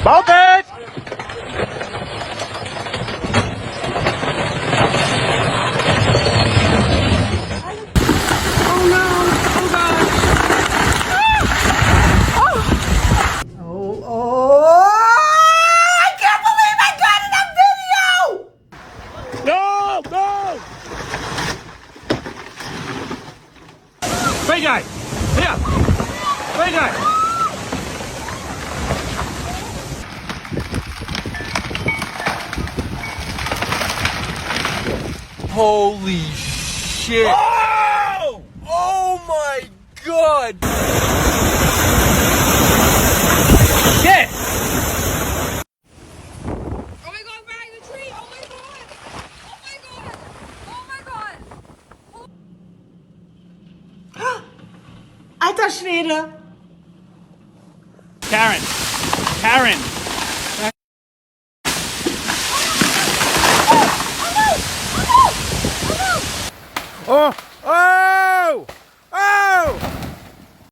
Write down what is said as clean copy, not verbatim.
Both it! Oh no! Oh gosh! I can't believe I got it on video! No! No! Big guy! Here! Big guy! Holy shit. Oh! Oh my god. Get! Oh my god, back in the tree! Oh my god! Oh my god! Oh my god! Alter Schwede! Karen! Karen! Oh! Oh!